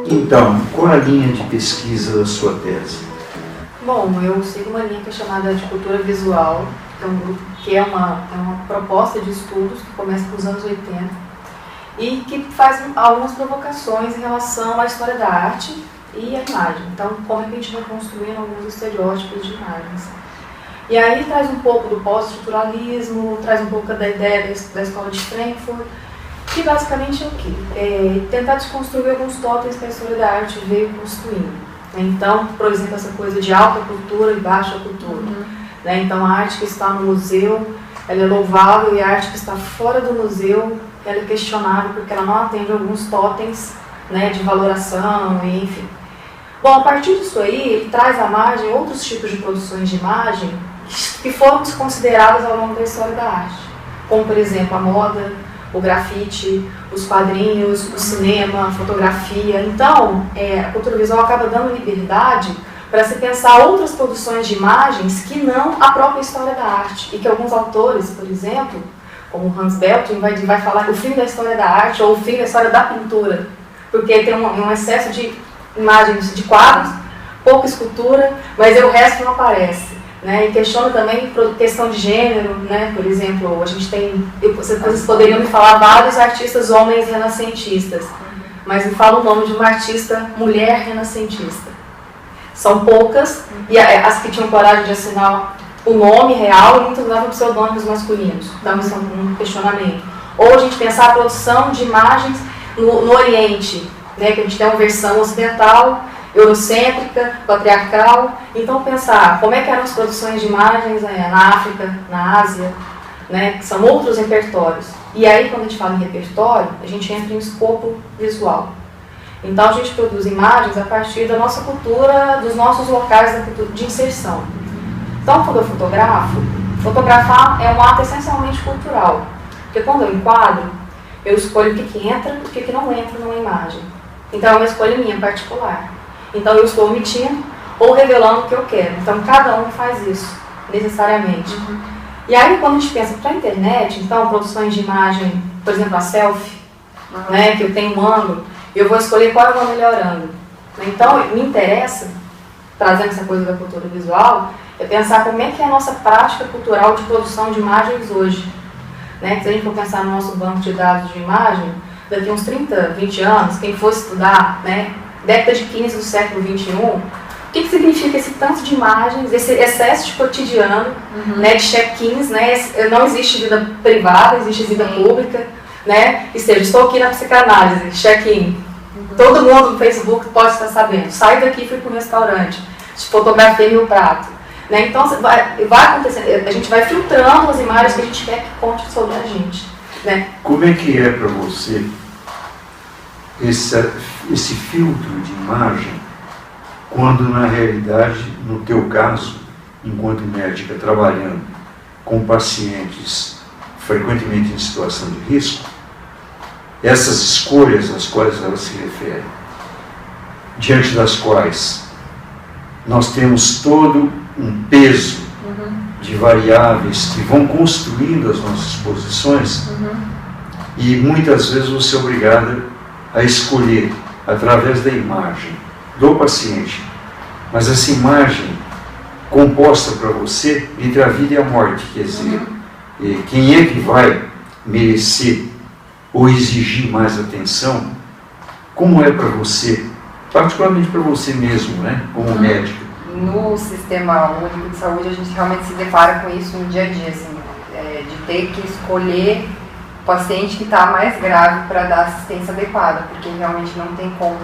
Então, qual a linha de pesquisa da sua tese? Bom, eu sigo uma linha que é chamada de cultura visual, que é uma proposta de estudos que começa nos anos 80 e que faz algumas provocações em relação à história da arte e à imagem. Então, como é que a gente vai construindo alguns estereótipos de imagens. E aí traz um pouco do pós-estruturalismo, traz um pouco da ideia da escola de Frankfurt, que basicamente é o quê? É tentar desconstruir alguns totens que a história da arte veio construindo. Então, por exemplo, essa coisa de alta cultura e baixa cultura. Né? Então, a arte que está no museu, ela é louvável, e a arte que está fora do museu, ela é questionável, porque ela não atende alguns totens, né, de valoração, enfim. Bom, a partir disso aí, ele traz à margem outros tipos de produções de imagem que foram desconsideradas ao longo da história da arte. Como, por exemplo, a moda, o grafite, os quadrinhos, o cinema, a fotografia. Então, a cultura visual acaba dando liberdade para se pensar outras produções de imagens que não a própria história da arte. E que alguns autores, por exemplo, como Hans Belting, vai falar que o fim da história da arte ou o fim da história da pintura, porque tem um excesso de imagens de quadros, pouca escultura, mas o resto não aparece. Né, e questiona também questão de gênero, né, por exemplo, a gente tem, vocês poderiam me falar vários artistas homens renascentistas, mas me fala o nome de uma artista mulher renascentista. São poucas, e as que tinham coragem de assinar o nome real, e muitas davam pseudônimos masculinos, então isso é um questionamento. Ou a gente pensar a produção de imagens no Oriente, né, que a gente tem uma versão ocidental, eurocêntrica, patriarcal. Então pensar como é que eram as produções de imagens na África, na Ásia, né, que são outros repertórios. E aí quando a gente fala em repertório, a gente entra em escopo visual. Então a gente produz imagens a partir da nossa cultura, dos nossos locais de inserção. Então quando eu fotografo, fotografar é um ato essencialmente cultural. Porque quando eu enquadro, eu escolho o que entra e o que não entra numa imagem. Então é uma escolha minha particular. Então eu estou omitindo ou revelando o que eu quero. Então cada um faz isso, necessariamente. E aí quando a gente pensa para a internet, então produções de imagem, por exemplo a selfie, né, que eu tenho um ângulo, eu vou escolher qual eu vou melhorando. Então me interessa, trazendo essa coisa da cultura visual, é pensar como é que é a nossa prática cultural de produção de imagens hoje. Né? Se a gente for pensar no nosso banco de dados de imagem, daqui a uns 30, 20 anos, quem fosse estudar, né, década de 15 do século XXI, o que significa esse tanto de imagens, esse excesso de cotidiano, né, de check-ins, né, não existe vida privada, existe vida pública, né, ou seja, estou aqui na psicanálise, check-in, todo mundo no Facebook pode estar sabendo, saio daqui e fui para um restaurante, fotografei meu prato, né, então vai acontecendo, a gente vai filtrando as imagens que a gente quer que conte sobre a gente, né. Como é que é para você esse filtro de imagem, quando na realidade, no teu caso, enquanto médica trabalhando com pacientes frequentemente em situação de risco, essas escolhas às quais ela se refere, diante das quais nós temos todo um peso de variáveis que vão construindo as nossas posições, e muitas vezes você é obrigada a escolher através da imagem do paciente, mas essa imagem composta para você entre a vida e a morte, quer dizer, quem é que vai merecer ou exigir mais atenção, como é para você, particularmente para você mesmo, né, como médico? No Sistema Único de Saúde a gente realmente se depara com isso no dia a dia, assim, de ter que escolher o paciente que está mais grave para dar assistência adequada, porque realmente não tem como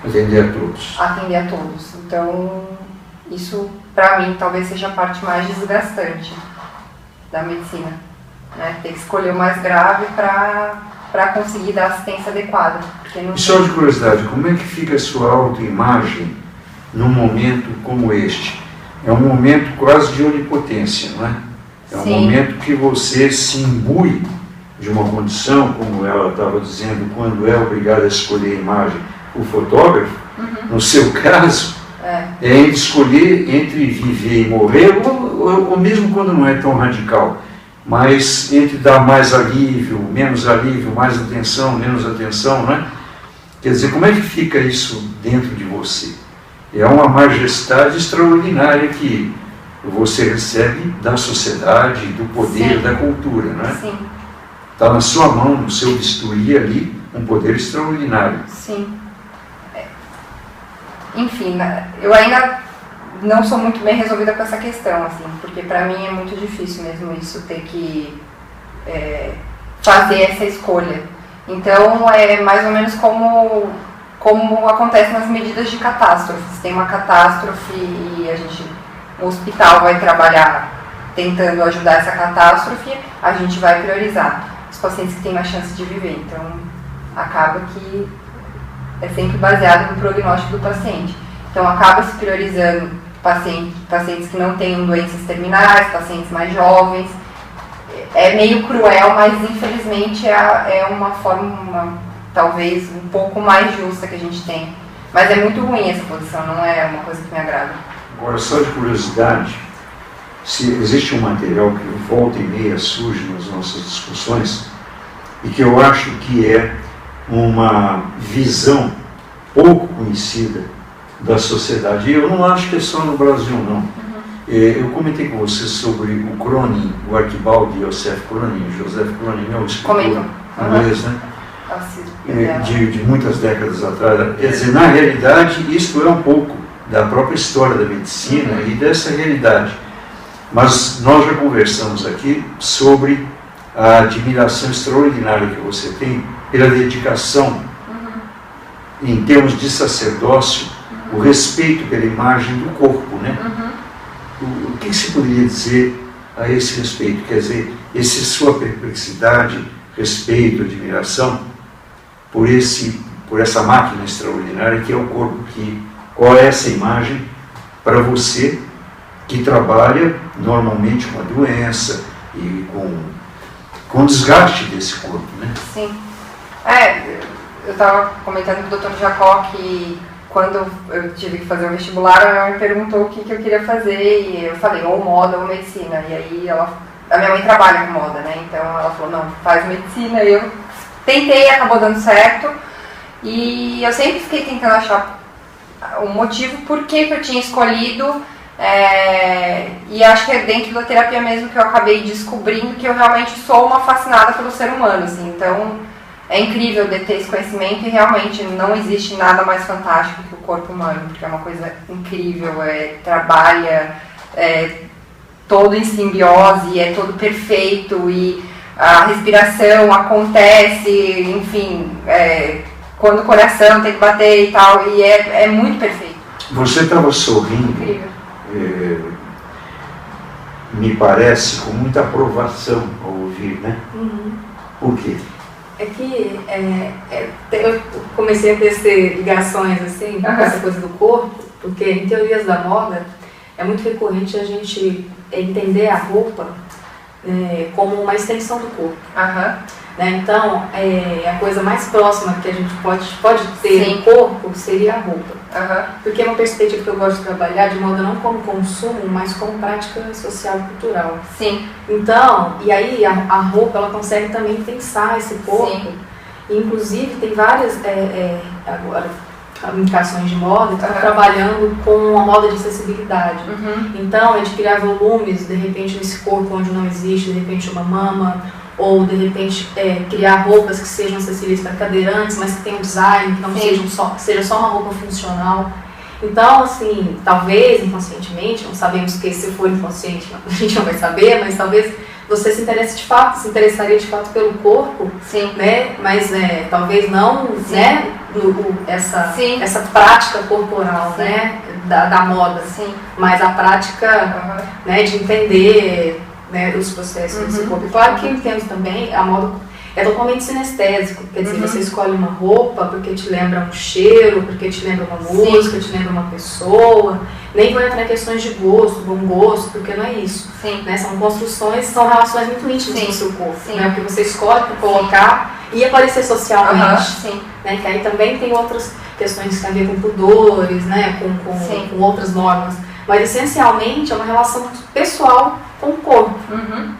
atender a todos. Então, isso para mim talvez seja a parte mais desgastante da medicina, né? Ter que escolher o mais grave para conseguir dar assistência adequada. E só de curiosidade, como é que fica a sua autoimagem num momento como este? É um momento quase de onipotência, não é? É um Sim. momento que você se imbui de uma condição, como ela estava dizendo, quando é obrigada a escolher a imagem, o fotógrafo, no seu caso, é escolher entre viver e morrer, ou mesmo quando não é tão radical, mas entre dar mais alívio, mais atenção, menos atenção, né? Quer dizer, como é que fica isso dentro de você? É uma majestade extraordinária que você recebe da sociedade, do poder, sim, da cultura, né? Sim. Está na sua mão, no seu bisturi ali, um poder extraordinário. Sim. Enfim, eu ainda não sou muito bem resolvida com essa questão, assim, porque para mim é muito difícil mesmo isso, ter que fazer essa escolha. Então, é mais ou menos como acontece nas medidas de catástrofes. Tem uma catástrofe e o hospital vai trabalhar tentando ajudar essa catástrofe, a gente vai priorizar os pacientes que têm mais chance de viver. Então, acaba que é sempre baseado no prognóstico do paciente. Então, acaba se priorizando pacientes que não tenham doenças terminais, pacientes mais jovens. É meio cruel, mas infelizmente é uma forma, talvez, um pouco mais justa que a gente tem. Mas é muito ruim essa posição, não é uma coisa que me agrada. Agora, só de curiosidade, se existe um material que volta e meia surge nas nossas discussões e que eu acho que é uma visão pouco conhecida da sociedade. E eu não acho que é só no Brasil, não. Eu comentei com você sobre o Cronin, o Arquibaldi Joseph Cronin. Joseph Cronin é um escritor inglês, né? De muitas décadas atrás. Quer dizer, na realidade, isto é um pouco da própria história da medicina e dessa realidade. Mas nós já conversamos aqui sobre a admiração extraordinária que você tem pela dedicação em termos de sacerdócio, o respeito pela imagem do corpo, né? O que se poderia dizer a esse respeito? Quer dizer, sua perplexidade, respeito, admiração por essa máquina extraordinária que é o corpo. Qual é essa imagem para você que trabalha normalmente com a doença e com o desgaste desse corpo, né? Sim. Eu estava comentando com o Dr. Jacó que quando eu tive que fazer o vestibular, ela me perguntou o que eu queria fazer e eu falei, ou moda ou medicina. E aí a minha mãe trabalha com moda, né? Então ela falou, não, faz medicina. E eu tentei, acabou dando certo. E eu sempre fiquei tentando achar um motivo por que eu tinha escolhido. E acho que é dentro da terapia mesmo que eu acabei descobrindo que eu realmente sou uma fascinada pelo ser humano, assim. Então é incrível de ter esse conhecimento e realmente não existe nada mais fantástico que o corpo humano, porque é uma coisa incrível, trabalha todo em simbiose, é todo perfeito e a respiração acontece, enfim, quando o coração tem que bater e tal, e é muito perfeito. Você estava sorrindo, incrível. Me parece, com muita aprovação ao ouvir, né? Por quê? É que eu comecei a ter ligações assim, com essa coisa do corpo, porque em teorias da moda é muito recorrente a gente entender a roupa como uma extensão do corpo. Né? Então, a coisa mais próxima que a gente pode ter no corpo seria a roupa. Porque é uma perspectiva que eu gosto de trabalhar de moda não como consumo, mas como prática social e cultural. Sim. Então, e aí a roupa ela consegue também pensar esse corpo. Sim. Inclusive tem várias agora indicações de moda que estão trabalhando com a moda de acessibilidade. Então, é de criar volumes, de repente, nesse corpo onde não existe, de repente, uma mama, ou de repente criar roupas que sejam acessíveis para cadeirantes, mas que tenham design, que não seja só uma roupa funcional. Então, assim, talvez inconscientemente, não sabemos que se for inconsciente a gente não vai saber, mas talvez você se interessaria de fato pelo corpo, né? Mas talvez não, né? Essa prática corporal, né? Da moda, mas a prática, né? De entender, né, os processos desse corpo. E claro que eu entendo também, a moda é totalmente sinestésico, quer dizer, você escolhe uma roupa porque te lembra um cheiro, porque te lembra uma música, te lembra uma pessoa, nem vou entrar em questões de gosto, bom gosto, porque não é isso. Né? São construções, são relações muito íntimas no seu corpo, né? Porque você escolhe para colocar e aparecer socialmente, né? Que aí também tem outras questões que têm a ver com pudores, né? Com outras normas Mas essencialmente é uma relação pessoal com o corpo,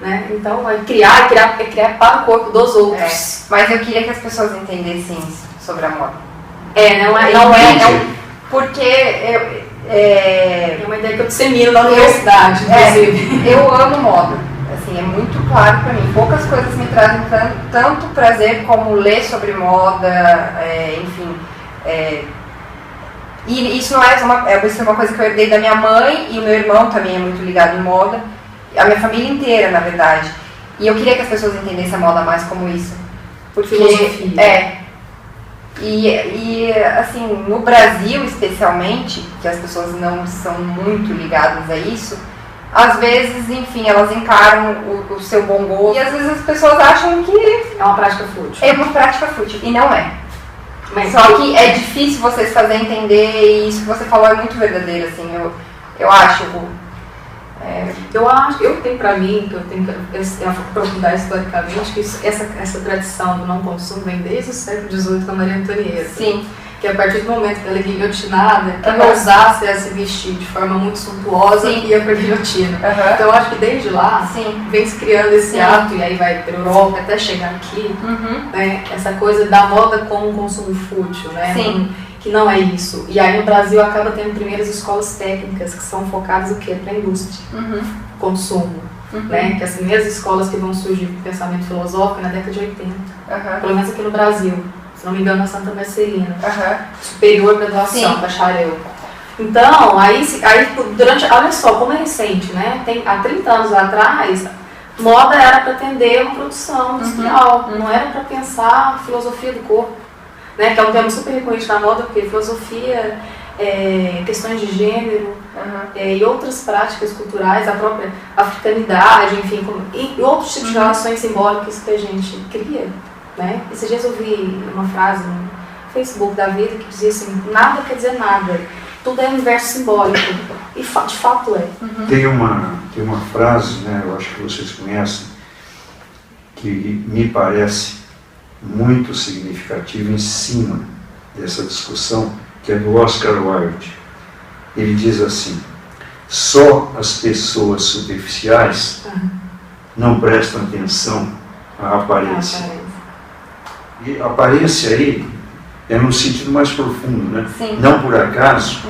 né? Então é criar para o corpo dos outros. Mas eu queria que as pessoas entendessem isso sobre a moda. Porque é uma ideia que eu dissemino na universidade, inclusive. Eu amo moda, assim, é muito claro para mim. Poucas coisas me trazem tanto prazer como ler sobre moda, enfim. E isso não é uma coisa que eu herdei da minha mãe, e o meu irmão também é muito ligado em moda, a minha família inteira, na verdade. E eu queria que as pessoas entendessem a moda mais como isso. Porque E assim, no Brasil especialmente, que as pessoas não são muito ligadas a isso, às vezes, enfim, elas encaram o seu bom gosto, e às vezes as pessoas acham que é uma prática fútil. É uma prática fútil, e não é. Só que é difícil vocês fazerem entender, e isso que você falou é muito verdadeiro, assim, eu acho. Eu tenho pra mim, que eu tenho que aprofundar historicamente, que essa tradição do não consumo vem desde o século XVIII com a Maria Antonieta. Sim. Que a partir do momento que ela é guilhotinada, quem ousasse a se vestir de forma muito suntuosa ia pra guilhotina. Então eu acho que desde lá vem se criando esse ato, e aí vai pra Europa até chegar aqui, né, essa coisa da moda como um consumo fútil, né? Que não é isso. E aí no Brasil acaba tendo primeiras escolas técnicas que são focadas o quê? Para a indústria, consumo, né? Que as primeiras escolas que vão surgir com pensamento filosófico na década de 80, pelo menos aqui no Brasil, se não me engano na Santa Marcelina, superior graduação, bacharel. Então, aí durante, olha só como é recente, né? Há 30 anos atrás, moda era para atender uma produção industrial, não era para pensar a filosofia do corpo. Né, que é um termo super recorrente na moda, porque filosofia, questões de gênero e outras práticas culturais, a própria africanidade, enfim, e outros tipos de relações simbólicas que a gente cria. Né? Esses dias eu vi uma frase no Facebook da vida que dizia assim: nada quer dizer nada, tudo é universo simbólico, e de fato é. Tem uma frase, né, eu acho que vocês conhecem, que me parece muito significativo em cima dessa discussão, que é do Oscar Wilde. Ele diz assim: só as pessoas superficiais não prestam atenção à aparência. E a aparência aí é no sentido mais profundo, né? Não por acaso,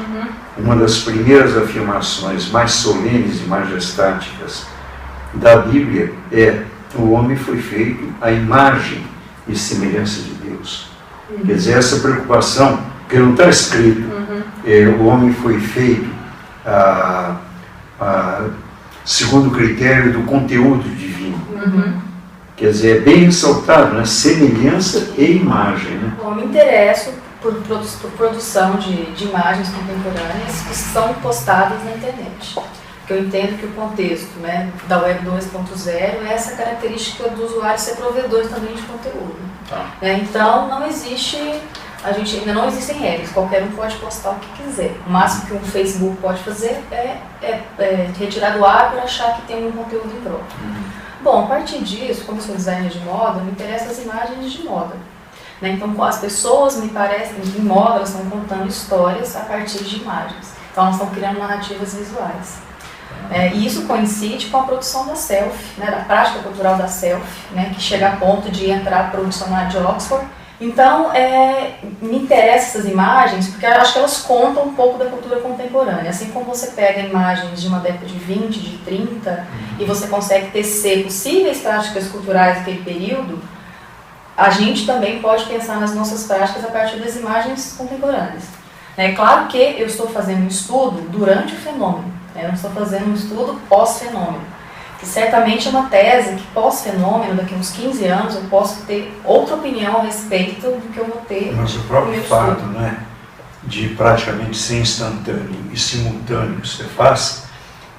uma das primeiras afirmações mais solenes e majestáticas da Bíblia é: o homem foi feito à imagem e semelhança de Deus. Quer dizer, essa preocupação, que não está escrito, o homem foi feito segundo o critério do conteúdo divino. Quer dizer, é bem ressaltado, né? Semelhança e imagem. Né? Eu me interesso por produção de imagens contemporâneas que são postadas na internet. Porque eu entendo que o contexto, né, da Web 2.0 é essa característica do usuário ser provedor também de conteúdo. Então, ainda não existem regras, qualquer um pode postar o que quiser. O máximo que um Facebook pode fazer é retirar do ar e achar que tem um conteúdo em prol. Bom, a partir disso, como eu sou designer de moda, me interessam as imagens de moda. Né? Então, as pessoas, me parecem, em moda, elas estão contando histórias a partir de imagens. Então, elas estão criando narrativas visuais. E isso coincide com a produção da selfie, né, da prática cultural da selfie, né, que chega a ponto de entrar para o dicionário de Oxford. Então, me interessam essas imagens porque eu acho que elas contam um pouco da cultura contemporânea. Assim como você pega imagens de uma década de 20, de 30, e você consegue tecer possíveis práticas culturais daquele período, a gente também pode pensar nas nossas práticas a partir das imagens contemporâneas. É claro que eu estou fazendo um estudo durante o fenômeno, eu não estou fazendo um estudo pós-fenômeno, que certamente é uma tese que pós-fenômeno, daqui a uns 15 anos, eu posso ter outra opinião a respeito do que eu vou ter. Mas o próprio fato, né, de praticamente ser instantâneo e simultâneo que você faz,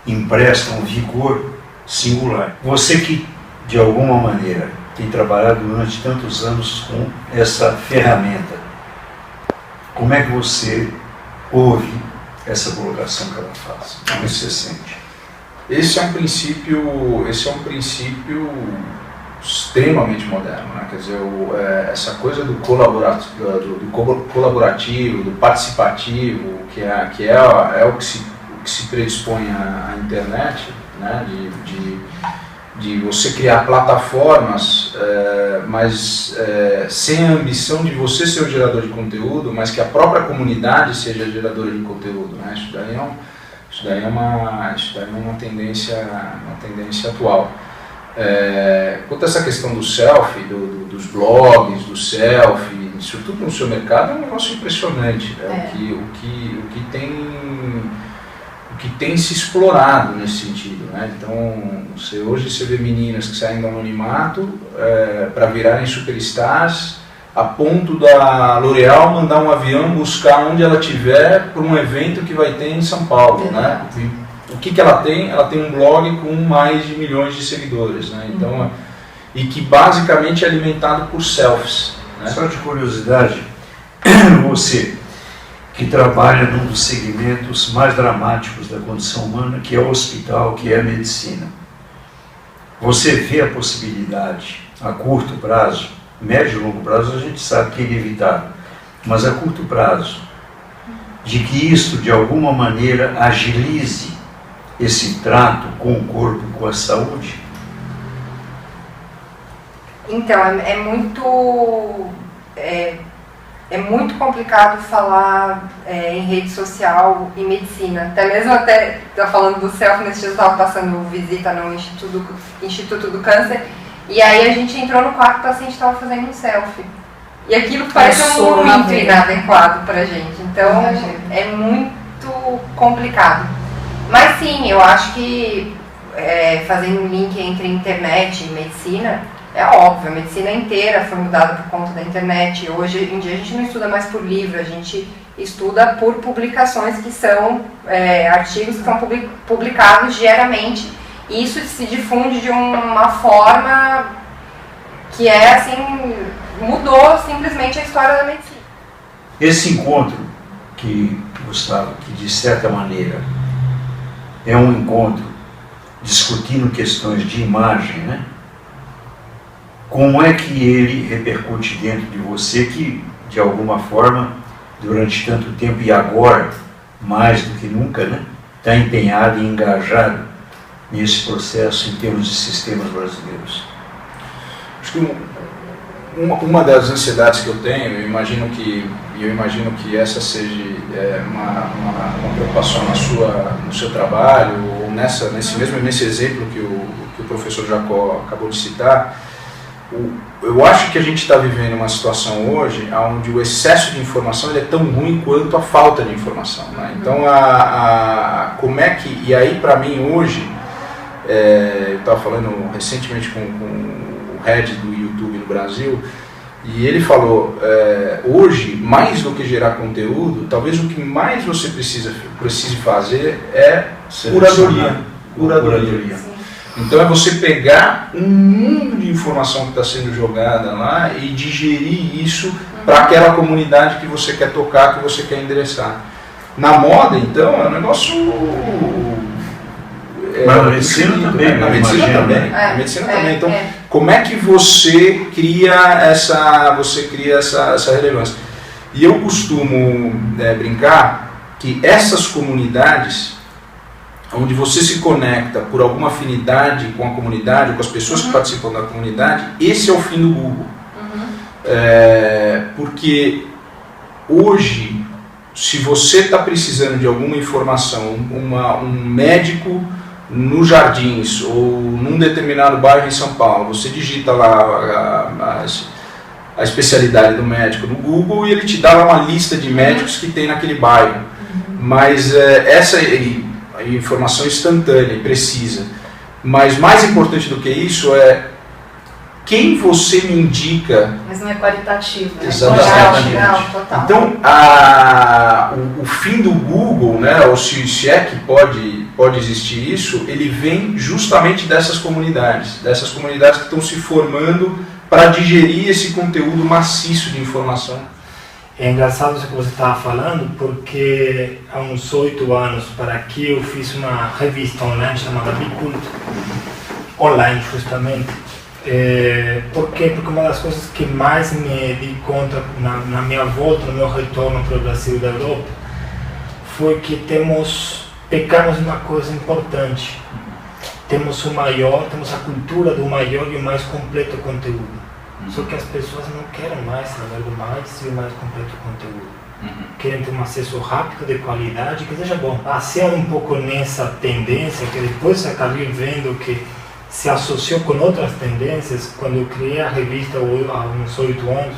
empresta um vigor singular. Você que, de alguma maneira, tem trabalhado durante tantos anos com essa ferramenta, como é que você ouve essa colocação que ela faz? Como você sente? Esse é um princípio extremamente moderno, né? Quer dizer, essa coisa do colaborativo, do participativo, que é o que se predispõe à internet, né, de você criar plataformas, mas sem a ambição de você ser o gerador de conteúdo, mas que a própria comunidade seja a geradora de conteúdo, né? Isso daí é uma tendência atual. Quanto a essa questão do selfie, dos blogs, do selfie, isso tudo no seu mercado é um negócio impressionante, né? O que tem se explorado nesse sentido, né? Então, hoje você vê meninas que saem do anonimato para virarem superstars, a ponto da L'Oréal mandar um avião buscar onde ela estiver para um evento que vai ter em São Paulo, né? O que ela tem? Ela tem um blog com mais de milhões de seguidores, né? Então, e que basicamente é alimentado por selfies, né? Só de curiosidade, você que trabalha num dos segmentos mais dramáticos da condição humana, que é o hospital, que é a medicina. Você vê a possibilidade, a curto prazo, médio e longo prazo a gente sabe que é inevitável, mas a curto prazo, de que isso de alguma maneira agilize esse trato com o corpo, com a saúde? Então, é muito complicado falar em rede social e medicina. Até mesmo tá falando do selfie, nesse dia eu estava passando visita no Instituto do Câncer, e aí a gente entrou no quarto, o paciente estava fazendo um selfie. E aquilo parece muito inadequado pra gente. Então, é muito complicado. Mas sim, eu acho que fazendo um link entre internet e medicina, é óbvio, a medicina inteira foi mudada por conta da internet. Hoje em dia a gente não estuda mais por livro, a gente estuda por publicações que são artigos que são publicados diariamente. E isso se difunde de uma forma que assim, mudou simplesmente a história da medicina. Esse encontro Gustavo, que de certa maneira é um encontro discutindo questões de imagem, né? Como é que ele repercute dentro de você que, de alguma forma, durante tanto tempo e agora, mais do que nunca, né, está empenhado e engajado nesse processo em termos de sistemas brasileiros? Acho que uma das ansiedades que eu tenho, eu imagino que essa seja uma preocupação no seu trabalho, ou nesse exemplo que o professor Jacó acabou de citar. Eu acho que a gente está vivendo uma situação hoje onde o excesso de informação ele é tão ruim quanto a falta de informação, né? Então, como é que... E aí, para mim, hoje, eu estava falando recentemente com o head do YouTube no Brasil, e ele falou, hoje, mais do que gerar conteúdo, talvez o que mais você precise fazer é curadoria. Então é você pegar um mundo de informação que está sendo jogada lá e digerir isso para aquela comunidade que você quer tocar, que você quer endereçar. Na moda, então, é um negócio... Mas na medicina também. Na medicina também. Então, como é que você cria essa relevância? E eu costumo brincar que essas comunidades, onde você se conecta por alguma afinidade com a comunidade, com as pessoas que participam da comunidade, esse é o fim do Google. Porque hoje, se você está precisando de alguma informação, um médico nos Jardins ou num determinado bairro em São Paulo, você digita lá a especialidade do médico no Google e ele te dá uma lista de médicos que tem naquele bairro. Mas essa a informação instantânea e precisa. Mas mais importante do que isso é quem você me indica. Mas não é qualitativo, né? Exatamente. Total. Então, o fim do Google, né, ou se é que pode existir isso, ele vem justamente dessas comunidades que estão se formando para digerir esse conteúdo maciço de informação. É engraçado isso que você estava falando, porque há uns 8 anos para aqui eu fiz uma revista online chamada Bicult, online justamente. Por quê? Porque uma das coisas que mais me di conta na minha volta, no meu retorno para o Brasil e da Europa, foi que temos pecamos uma coisa importante. Temos a cultura do maior e o mais completo conteúdo. Só que as pessoas não querem mais saber do mais e o mais completo conteúdo. Querem ter um acesso rápido, de qualidade, que seja bom. Passear um pouco nessa tendência, que depois você acabei vendo que se associou com outras tendências. Quando eu criei a revista há uns 8 anos,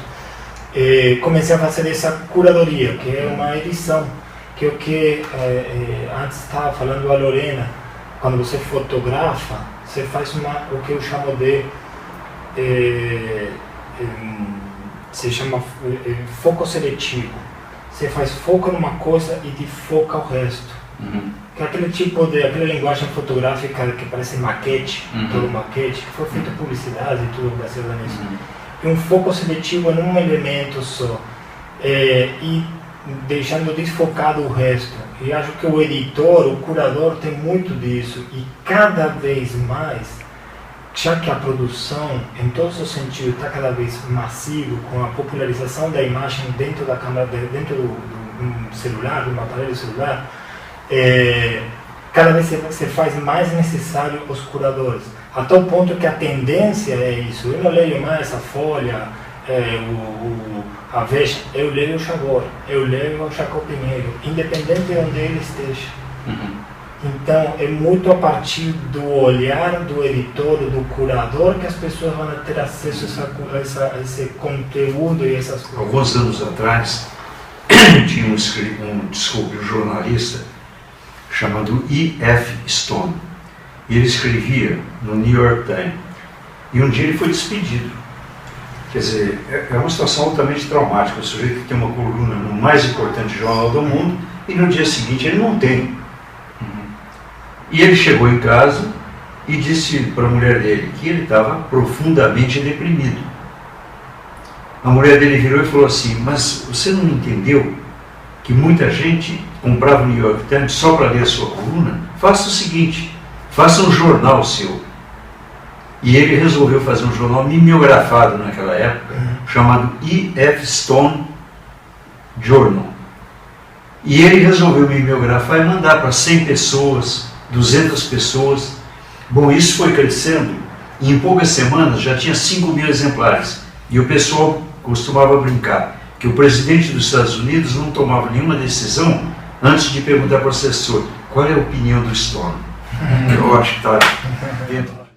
comecei a fazer essa curadoria, que é uma edição, que é o que antes estava falando a Lorena. Quando você fotografa, você faz o que eu chamo de se chama foco seletivo. Você faz foco numa coisa e defoca o resto. Que é aquela linguagem fotográfica que parece maquete, todo maquete, que foi feita publicidade e tudo baseado nisso. E um foco seletivo num elemento só, e deixando desfocado o resto. E acho que o editor, o curador tem muito disso, e cada vez mais, já que a produção, em todos os sentidos, está cada vez massivo, com a popularização da imagem dentro da câmera, dentro do celular, do aparelho celular, cada vez se faz mais necessário os curadores. A tal ponto que a tendência é isso. Eu não leio mais a Folha, a Veja, eu leio o Chabor, eu leio o Jacob Pinheiro, independente de onde ele esteja. Então, é muito a partir do olhar do editor, do curador, que as pessoas vão ter acesso a esse conteúdo e essas coisas. Alguns anos atrás, tinha um jornalista chamado E.F. Stone. E ele escrevia no New York Times. E um dia ele foi despedido. Quer dizer, é uma situação altamente traumática. O sujeito que tem uma coluna no mais importante jornal do mundo e no dia seguinte ele não tem. E ele chegou em casa e disse para a mulher dele que ele estava profundamente deprimido. A mulher dele virou e falou assim: mas você não entendeu que muita gente comprava o New York Times só para ler a sua coluna? Faça o seguinte, faça um jornal seu. E ele resolveu fazer um jornal mimeografado naquela época, chamado E.F. Stone Journal. E ele resolveu mimeografar e mandar para 100 pessoas, 200 pessoas. Bom, isso foi crescendo e em poucas semanas já tinha 5.000 exemplares. E o pessoal costumava brincar que o presidente dos Estados Unidos não tomava nenhuma decisão antes de perguntar para o assessor qual é a opinião do Stone. Eu acho que está dentro.